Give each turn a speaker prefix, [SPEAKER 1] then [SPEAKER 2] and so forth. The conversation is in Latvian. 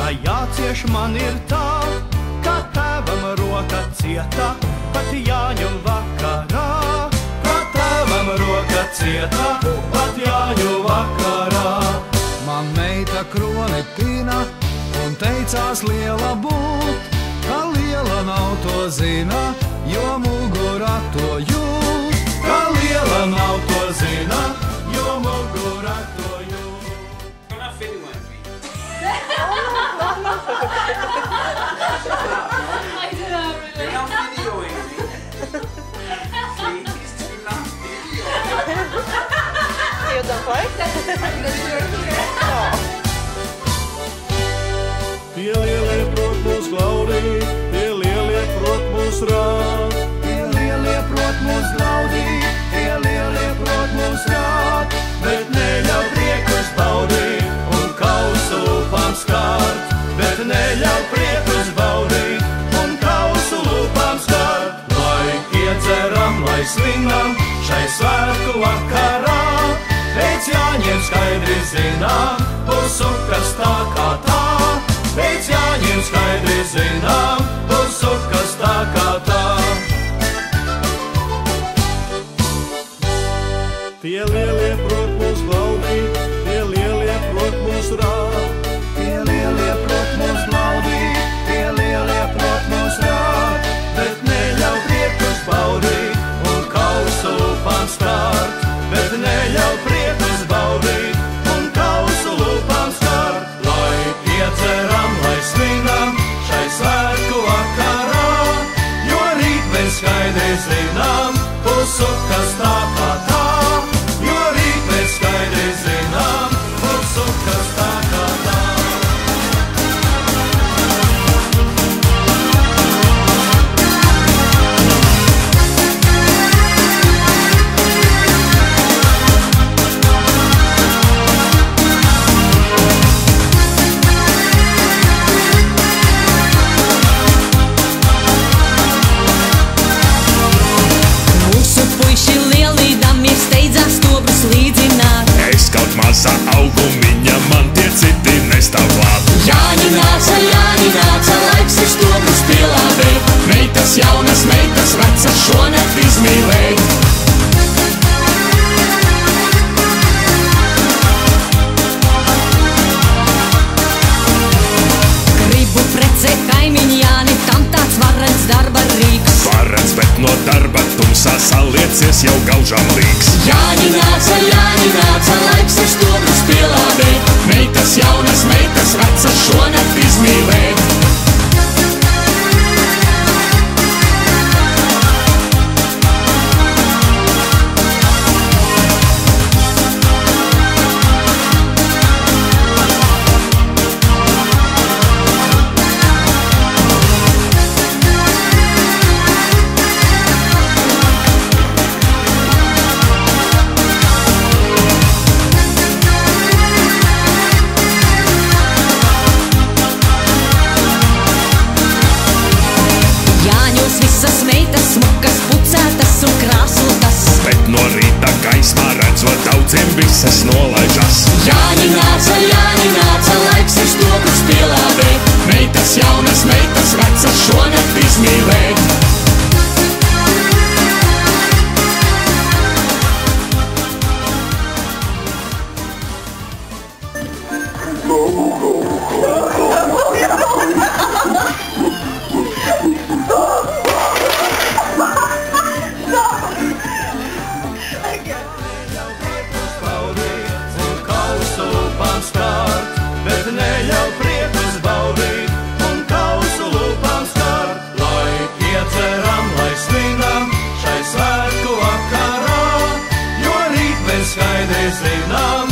[SPEAKER 1] ka jācieš man ir tā, ka tēvam roka cieta, pat Jāņu vakarā. Ka tēvam roka cieta, pat Jāņu vakarā.
[SPEAKER 2] Man meita kroni pina un teicās liela būt, ka liela nav to zina, jo mugurā to jūt.
[SPEAKER 1] Ka liela nav to zina, jo mugurā to jūt.
[SPEAKER 3] You're not filming my feet.
[SPEAKER 4] I did not really.
[SPEAKER 3] You're not videoing me. Please do not video.
[SPEAKER 5] You don't like?
[SPEAKER 1] Tie lielie prot mūs glaudīt, tie lielie prot mūs rāt. Tie lielie prot mūs glaudīt, tie lielie prot mūs rāt. Bet neļauj priekus baudīt un kausu lūpām skārt. Bet neļauj priekus baudīt un kausu lūpām skārt. Lai iedzeram, lai svinam šai svētku vakarā. Pēc Jāņiem skaidri zinām, būs sukas tā kā tā. Pēc Jāņiem skaidri zinām, būs sukas tā kā tā. Tie lielie prot mūs glaudīt, tie lielie prot mūs rāt. Tie lielie prot mūs glaudīt, tie lielie prot mūs rāt. Bet neļauj priekus baudīt un kausu lūpām skārt. Bet neļauj priekus baudīt un kausu lūpām skārt. Lai iedzeram, lai svinam šai svētku vakarā, jo rīt mēs skaidri zinām, būs sukas tā kā tā. Jo rīt mēs skaidri zinām, būs sukas tā kā tā.
[SPEAKER 6] Maza augumiņa man tie citi nestāv klāt.
[SPEAKER 7] Jāņi nāca, laiks ir stobrus pielādēt. Meitas jaunas, meitas vecas šonakt izmīlēt. Gribu precēt kaimiņu Jāni, tam tāds varens darba rīks.
[SPEAKER 6] Varens, bet no darba tumsā saliecies jau gaužām līgs.
[SPEAKER 7] Jāņi nāca, laiks ir stobrus pielādēt. Meitas jaunas, meitas vecas šonakt izmīlēt. Visas meitas smukas, pucētas un krāsotas.
[SPEAKER 6] Bet no rīta gaismā redzot daudziem visas nolaižas.
[SPEAKER 7] Jāņi nāca, laiks ir stobrus pielādēt. Meitas jaunas, meitas vecas šonakt izmīlēt.
[SPEAKER 1] Bet neļauj priekus baudīt un kausu lūpām skārt. Lai iedzeram, lai svinam šai svētku vakarā, jo rīt mēs skaidri zinām,